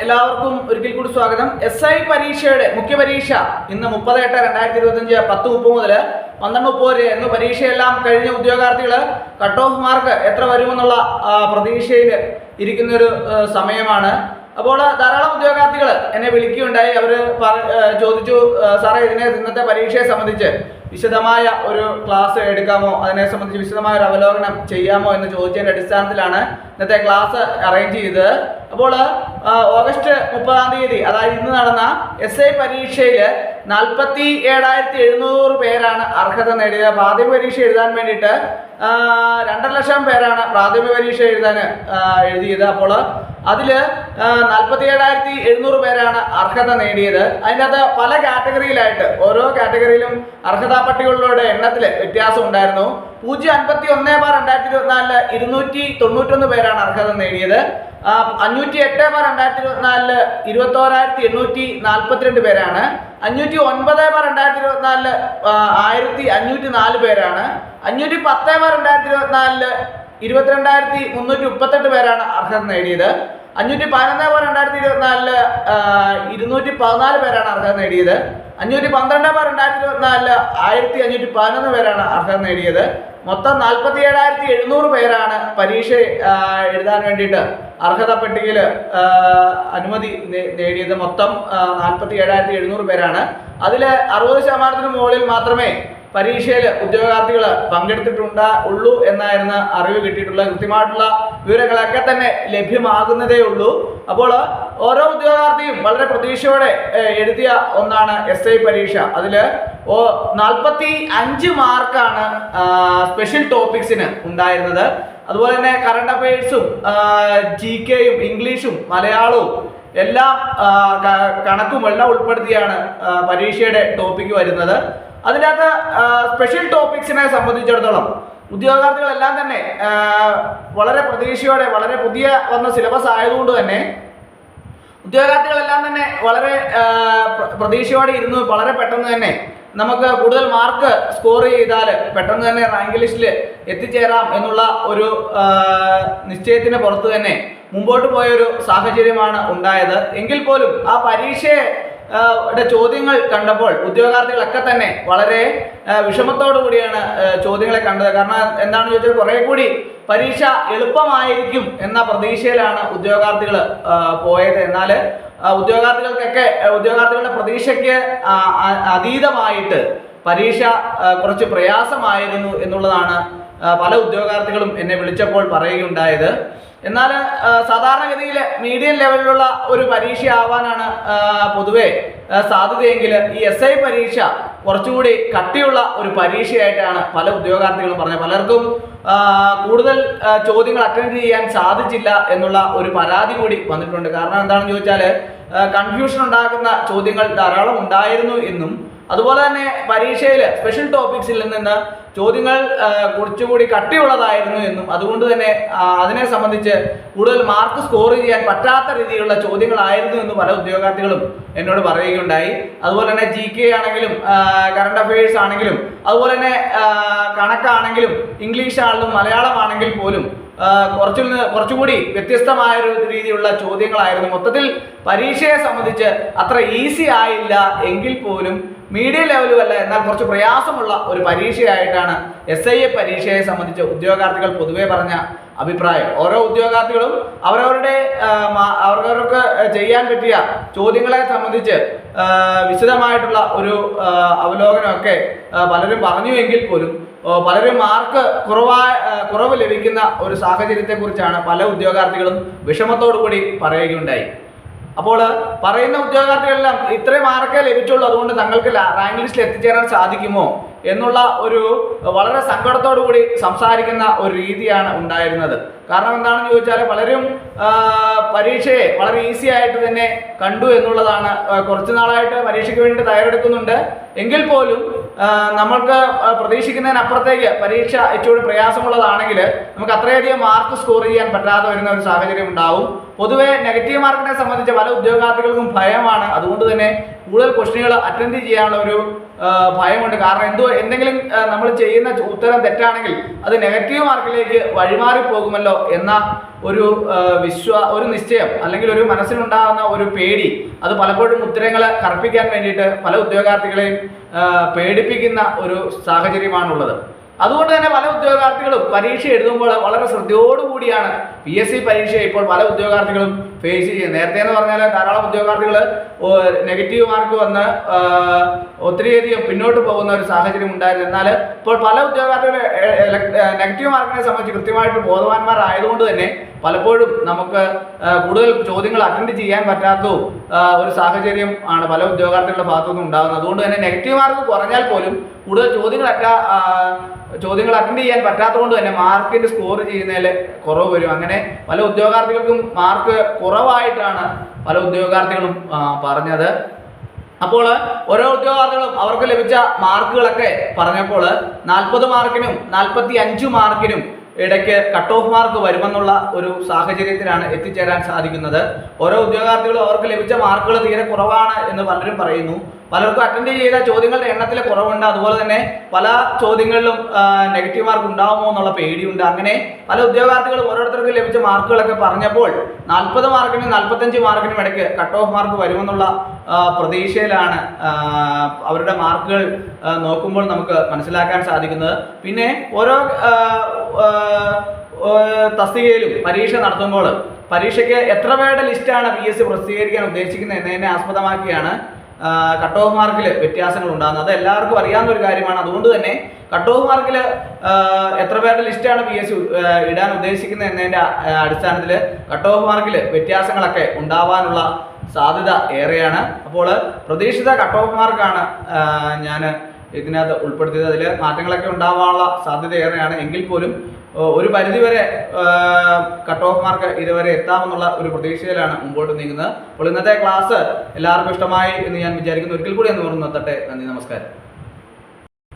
എല്ലാവർക്കും ഒരിക്കൽ കൂടി സ്വാഗതം. SI പരീക്ഷയുടെ മുഖ്യപരീക്ഷ ഇന്ന് 30/8/2025 10:30 മുതൽ 12:30 വരെ എന്ന് പരീക്ഷയെല്ലാം കഴിഞ്ഞ ഉദ്യോഗാർത്ഥികൾ കട്ട് ഓഫ് മാർക്ക് എത്ര വരുമെന്നുള്ള പ്രതീക്ഷയിൽ ഇരിക്കുന്നൊരു സമയമാണ്. അപ്പോൾ ധാരാളം ഉദ്യോഗാർത്ഥികൾ എന്നെ വിളിക്കുകയുണ്ടായി. അവർ ചോദിച്ചു, സാറേ ഇന്നത്തെ പരീക്ഷയെ സംബന്ധിച്ച് വിശദമായ ഒരു ക്ലാസ് എടുക്കാമോ, അതിനെ സംബന്ധിച്ച് വിശദമായ ഒരു അവലോകനം ചെയ്യാമോ എന്ന് ചോദിച്ചതിൻ്റെ അടിസ്ഥാനത്തിലാണ് ഇന്നത്തെ ക്ലാസ് അറേഞ്ച് ചെയ്തത്. അപ്പോൾ ഓഗസ്റ്റ് 30-ാം തീയതി, അതായത് ഇന്ന് നടന്ന SI പരീക്ഷയിൽ 47,700 പേരാണ് അർഹത നേടിയത്. പ്രാഥമിക പരീക്ഷ എഴുതാൻ വേണ്ടിയിട്ട് 2.5 ലക്ഷം പേരാണ് പ്രാഥമിക പരീക്ഷ എഴുതിയത്. അപ്പോൾ അതിൽ 47,700 പേരാണ് അർഹത നേടിയത്. അതിനകത്ത് പല കാറ്റഗറിയിലായിട്ട് ഓരോ കാറ്റഗറിയിലും അർഹതാ പട്ടികകളുടെ എണ്ണത്തിൽ വ്യത്യാസം ഉണ്ടായിരുന്നു. 051/2024 291 പേരാണ് അർഹത നേടിയത്. 508/2024 21,842 പേരാണ്. 509/2024 1,504 പേരാണ്. 510/2024 22,338 പേരാണ് അർഹത നേടിയത്. 511/2024 214 പേരാണ് അർഹത നേടിയത്. 512/2024 1,511 പേരാണ് അർഹത നേടിയത്. മൊത്തം 47,700 പേരാണ് പരീക്ഷ എഴുതാൻ വേണ്ടിയിട്ട് അർഹത പട്ടികയിൽ അനുമതി നേടിയത്. മൊത്തം 47,700 പേരാണ്. അതിൽ 60% മുകളിൽ മാത്രമേ പരീക്ഷയിൽ ഉദ്യോഗാർത്ഥികൾ പങ്കെടുത്തിട്ടുള്ളൂ എന്നായിരുന്നു അറിവ് കിട്ടിയിട്ടുള്ളത്. കൃത്യമായിട്ടുള്ള വിവരങ്ങളൊക്കെ തന്നെ ലഭ്യമാകുന്നതേ ഉള്ളൂ. അപ്പോൾ ഓരോ ഉദ്യോഗാർത്ഥിയും വളരെ പ്രതീക്ഷയോടെ എഴുതിയ ഒന്നാണ് SI പരീക്ഷ. അതിൽ 45 മാർക്കാണ് സ്പെഷ്യൽ ടോപ്പിക്സിന് ഉണ്ടായിരുന്നത്. അതുപോലെ തന്നെ കറണ്ട് അഫയേഴ്സും GKയും ഇംഗ്ലീഷും മലയാളവും എല്ലാം കണക്കും എല്ലാം ഉൾപ്പെടുത്തിയാണ് പരീക്ഷയുടെ ടോപ്പിക്ക് വരുന്നത്. അതിനകത്ത് സ്പെഷ്യൽ ടോപ്പിക്സിനെ സംബന്ധിച്ചിടത്തോളം ഉദ്യോഗാർത്ഥികളെല്ലാം തന്നെ വളരെ പ്രതീക്ഷയോടെ, വളരെ പുതിയ വന്ന സിലബസ് ആയതുകൊണ്ട് തന്നെ ഉദ്യോഗാർത്ഥികളെല്ലാം തന്നെ വളരെ പ്രതീക്ഷയോടെ ഇരുന്നു. വളരെ പെട്ടെന്ന് തന്നെ നമുക്ക് കൂടുതൽ മാർക്ക് സ്കോർ ചെയ്താൽ പെട്ടെന്ന് തന്നെ റാങ്ക് ലിസ്റ്റിൽ എത്തിച്ചേരാം എന്നുള്ള ഒരു നിശ്ചയത്തിന് പുറത്ത് തന്നെ മുമ്പോട്ട് പോയൊരു സാഹചര്യമാണ് ഉണ്ടായത്. എങ്കിൽ പോലും ആ പരീക്ഷയെ ചോദ്യങ്ങൾ കണ്ടപ്പോൾ ഉദ്യോഗാർത്ഥികളൊക്കെ തന്നെ വളരെ വിഷമത്തോടു കൂടിയാണ് ചോദ്യങ്ങളെ കണ്ടത്. കാരണം എന്താണെന്ന് ചോദിച്ചാൽ കുറെ കൂടി പരീക്ഷ എളുപ്പമായിരിക്കും എന്ന പ്രതീക്ഷയിലാണ് ഉദ്യോഗാർത്ഥികൾ പോയത്. എന്നാൽ ഉദ്യോഗാർത്ഥികളുടെ പ്രതീക്ഷയ്ക്ക് അതീതമായിട്ട് പരീക്ഷ കുറച്ച് പ്രയാസമായിരുന്നു എന്നുള്ളതാണ് പല ഉദ്യോഗാർത്ഥികളും എന്നെ വിളിച്ചപ്പോൾ പറയുകയുണ്ടായത്. എന്നാൽ സാധാരണഗതിയിൽ മീഡിയം ലെവലിലുള്ള ഒരു പരീക്ഷ ആവാനാണ് പൊതുവെ സാധ്യതയെങ്കിൽ ഈ SI പരീക്ഷ കുറച്ചുകൂടി കട്ടിയുള്ള ഒരു പരീക്ഷയായിട്ടാണ് പല ഉദ്യോഗാർത്ഥികളും പറഞ്ഞത്. പലർക്കും കൂടുതൽ ചോദ്യങ്ങൾ അറ്റൻഡ് ചെയ്യാൻ സാധിച്ചില്ല എന്നുള്ള ഒരു പരാതി കൂടി വന്നിട്ടുണ്ട്. കാരണം എന്താണെന്ന് ചോദിച്ചാൽ കൺഫ്യൂഷൻ ഉണ്ടാക്കുന്ന ചോദ്യങ്ങൾ ധാരാളം ഉണ്ടായിരുന്നു എന്നും, അതുപോലെ തന്നെ പരീക്ഷയിൽ സ്പെഷ്യൽ ടോപ്പിക്സിൽ നിന്ന് ചോദ്യങ്ങൾ കുറച്ചുകൂടി കട്ടിയുള്ളതായിരുന്നു എന്നും, അതുകൊണ്ട് തന്നെ അതിനെ സംബന്ധിച്ച് കൂടുതൽ മാർക്ക് സ്കോർ ചെയ്യാൻ പറ്റാത്ത രീതിയിലുള്ള ചോദ്യങ്ങളായിരുന്നു എന്ന് പല ഉദ്യോഗാർത്ഥികളും എന്നോട് പറയുകയുണ്ടായി. അതുപോലെ തന്നെ GK ആണെങ്കിലും കറണ്ട് അഫയേഴ്സ് ആണെങ്കിലും, അതുപോലെ തന്നെ കണക്കാണെങ്കിലും, ഇംഗ്ലീഷ് ആണെങ്കിലും മലയാളം ആണെങ്കിൽ പോലും കുറച്ചുകൂടി വ്യത്യസ്തമായ ഒരു രീതിയിലുള്ള ചോദ്യങ്ങളായിരുന്നു. മൊത്തത്തിൽ പരീക്ഷയെ സംബന്ധിച്ച് അത്ര ഈസി ആയില്ല എങ്കിൽ പോലും മീഡിയം ലെവലും അല്ല, എന്നാൽ കുറച്ച് പ്രയാസമുള്ള ഒരു പരീക്ഷയായിട്ടാണ് SI പരീക്ഷയെ സംബന്ധിച്ച് ഉദ്യോഗാർത്ഥികൾ പൊതുവെ പറഞ്ഞ അഭിപ്രായം. ഓരോ ഉദ്യോഗാർത്ഥികളും അവരവർക്ക് ചെയ്യാൻ പറ്റിയ ചോദ്യങ്ങളെ സംബന്ധിച്ച് വിശദമായിട്ടുള്ള ഒരു അവലോകനമൊക്കെ പലരും പറഞ്ഞുവെങ്കിൽ പോലും പലരും മാർക്ക് കുറവ് ലഭിക്കുന്ന ഒരു സാഹചര്യത്തെക്കുറിച്ചാണ് പല ഉദ്യോഗാർത്ഥികളും വിഷമത്തോടു കൂടി പറയുകയുണ്ടായി. അപ്പോൾ പറയുന്ന ഉദ്യോഗാർത്ഥികളെല്ലാം ഇത്രയും മാർക്കേ ലഭിച്ചുള്ളൂ, അതുകൊണ്ട് തങ്ങൾക്ക് റാങ്ക് ലിസ്റ്റിൽ എത്തിച്ചേരാൻ സാധിക്കുമോ എന്നുള്ള ഒരു വളരെ സങ്കടത്തോടു കൂടി സംസാരിക്കുന്ന ഒരു രീതിയാണ് ഉണ്ടായിരുന്നത്. കാരണം എന്താണെന്ന് ചോദിച്ചാൽ പലരും പരീക്ഷയെ വളരെ ഈസി ആയിട്ട് തന്നെ കണ്ടു എന്നുള്ളതാണ്. കുറച്ച് നാളായിട്ട് പരീക്ഷയ്ക്ക് വേണ്ടി തയ്യാറെടുക്കുന്നുണ്ട് എങ്കിൽ പോലും നമ്മൾക്ക് പ്രതീക്ഷിക്കുന്നതിനപ്പുറത്തേക്ക് പരീക്ഷ ഇച്ചിരി പ്രയാസമുള്ളതാണെങ്കിൽ നമുക്ക് അത്രയധികം മാർക്ക് സ്കോർ ചെയ്യാൻ പറ്റാതെ വരുന്ന ഒരു സാഹചര്യം ഉണ്ടാവും. പൊതുവെ നെഗറ്റീവ് മാർക്കിനെ സംബന്ധിച്ച് പല ഉദ്യോഗാർത്ഥികൾക്കും ഭയമാണ്. അതുകൊണ്ട് തന്നെ കൂടുതൽ ക്വസ്റ്റ്യനുകൾ അറ്റൻഡ് ചെയ്യാനുള്ള ഒരു ഭയമുണ്ട്. കാരണം എന്തെങ്കിലും നമ്മൾ ചെയ്യുന്ന ഉത്തരം തെറ്റാണെങ്കിൽ അത് നെഗറ്റീവ് മാർക്കിലേക്ക് വഴിമാറി പോകുമല്ലോ എന്ന ഒരു നിശ്ചയം അല്ലെങ്കിൽ ഒരു മനസ്സിലുണ്ടാകുന്ന ഒരു പേടി, അത് പലപ്പോഴും ഉത്തരങ്ങൾ കറുപ്പിക്കാൻ വേണ്ടിയിട്ട് പല ഉദ്യോഗാർത്ഥികളെയും പേടിപ്പിക്കുന്ന ഒരു സാഹചര്യമാണുള്ളത്. അതുകൊണ്ട് തന്നെ പല ഉദ്യോഗാർത്ഥികളും പരീക്ഷ എഴുതുമ്പോൾ വളരെ ശ്രദ്ധയോടുകൂടിയാണ് PSC പരീക്ഷ ഇപ്പോൾ പല ഉദ്യോഗാർത്ഥികളും ഫേസ് ചെയ്യുന്നത്. നേരത്തെ എന്ന് പറഞ്ഞാൽ ധാരാളം ഉദ്യോഗാർത്ഥികൾ നെഗറ്റീവ് മാർക്ക് വന്ന് ഒത്തിരിയധികം പിന്നോട്ട് പോകുന്ന ഒരു സാഹചര്യം ഉണ്ടായിരുന്നു. എന്നാൽ ഇപ്പോൾ പല ഉദ്യോഗാർത്ഥികൾ നെഗറ്റീവ് മാർക്കിനെ സംബന്ധിച്ച് കൃത്യമായിട്ട് ബോധവാന്മാരായതുകൊണ്ട് തന്നെ പലപ്പോഴും നമുക്ക് കൂടുതൽ ചോദ്യങ്ങൾ അറ്റൻഡ് ചെയ്യാൻ പറ്റാത്ത ഒരു സാഹചര്യം ആണ് പല ഉദ്യോഗാർത്ഥികളുടെ ഭാഗത്തുനിന്ന് ഉണ്ടാകുന്നത്. അതുകൊണ്ട് തന്നെ നെഗറ്റീവ് മാർക്ക് കുറഞ്ഞാൽ പോലും കൂടുതൽ ചോദ്യങ്ങൾ അറ്റൻഡ് ചെയ്യാൻ പറ്റാത്തതുകൊണ്ട് തന്നെ മാർക്കിന്റെ സ്കോർ ചെയ്യുന്നതിൽ കുറവ് വരും. അങ്ങനെ പല ഉദ്യോഗാർത്ഥികൾക്കും മാർക്ക് കുറവായിട്ടാണ് പല ഉദ്യോഗാർത്ഥികളും പറഞ്ഞത്. അപ്പോൾ ഓരോ ഉദ്യോഗാർത്ഥികളും അവർക്ക് ലഭിച്ച മാർക്കുകളൊക്കെ പറഞ്ഞപ്പോൾ 40 മാർക്കിനും 45 മാർക്കിനും ഇടയ്ക്ക് കട്ട് ഓഫ് മാർക്ക് വരുമെന്നുള്ള ഒരു സാഹചര്യത്തിലാണ് എത്തിച്ചേരാൻ സാധിക്കുന്നത്. ഓരോ ഉദ്യോഗാർത്ഥികളും അവർക്ക് ലഭിച്ച മാർക്കുകൾ തീരെ കുറവാണ് എന്ന് പലരും പറയുന്നു. പലർക്കും അറ്റൻഡ് ചെയ്ത ചോദ്യങ്ങളുടെ എണ്ണത്തിൽ കുറവുണ്ട്. അതുപോലെ തന്നെ പല ചോദ്യങ്ങളിലും നെഗറ്റീവ് മാർക്ക് ഉണ്ടാകുമോ എന്നുള്ള പേടിയുണ്ട്. അങ്ങനെ പല ഉദ്യോഗാർത്ഥികളും ഓരോരുത്തർക്കും ലഭിച്ച മാർക്കുകളൊക്കെ പറഞ്ഞപ്പോൾ 40 മാർക്കിനും 45 മാർക്കിനും ഇടയ്ക്ക് കട്ട് ഓഫ് മാർക്ക് വരുമെന്നുള്ള പ്രതീക്ഷയിലാണ് അവരുടെ മാർക്കുകൾ നോക്കുമ്പോൾ നമുക്ക് മനസ്സിലാക്കാൻ സാധിക്കുന്നത്. പിന്നെ ഓരോ തസ്തികയിലും പരീക്ഷ നടത്തുമ്പോൾ പരീക്ഷയ്ക്ക് എത്ര പേരുടെ ലിസ്റ്റാണ് PSC പ്രസിദ്ധീകരിക്കാൻ ഉദ്ദേശിക്കുന്നത് എന്നതിനെ ആസ്പദമാക്കിയാണ് കട്ട് ഓഫ് മാർക്കിൽ വ്യത്യാസങ്ങൾ ഉണ്ടാകുന്നത്. അത് എല്ലാവർക്കും അറിയാവുന്ന ഒരു കാര്യമാണ്. അതുകൊണ്ട് തന്നെ കട്ട് ഓഫ് മാർക്കിൽ എത്ര പേരുടെ ലിസ്റ്റാണ് PSC ഇടാൻ ഉദ്ദേശിക്കുന്നത് എന്നതിൻ്റെ അടിസ്ഥാനത്തിൽ കട്ട് ഓഫ് മാർക്കിൽ വ്യത്യാസങ്ങളൊക്കെ ഉണ്ടാവാനുള്ള സാധ്യത ഏറെയാണ്. അപ്പോൾ പ്രതീക്ഷിത കട്ട് ഓഫ് മാർക്കാണ് ഞാൻ ഇതിനകത്ത് ഉൾപ്പെടുത്തിയത്. അതിൽ മാറ്റങ്ങളൊക്കെ ഉണ്ടാവാനുള്ള സാധ്യത ഏറെയാണ്. എങ്കിൽ പോലും ഒരു പരിധിവരെ കട്ട് ഓഫ് മാർക്ക് ഇതുവരെ എത്താമെന്നുള്ള ഒരു പ്രതീക്ഷയിലാണ് മുമ്പോട്ട് നീങ്ങുന്നത്. അപ്പോൾ ഇന്നത്തെ ക്ലാസ് എല്ലാവർക്കും ഇഷ്ടമായി എന്ന് ഞാൻ വിചാരിക്കുന്നു. ഒരിക്കൽ കൂടി എന്ന് നിർത്തട്ടെ. നന്ദി, നമസ്കാരം.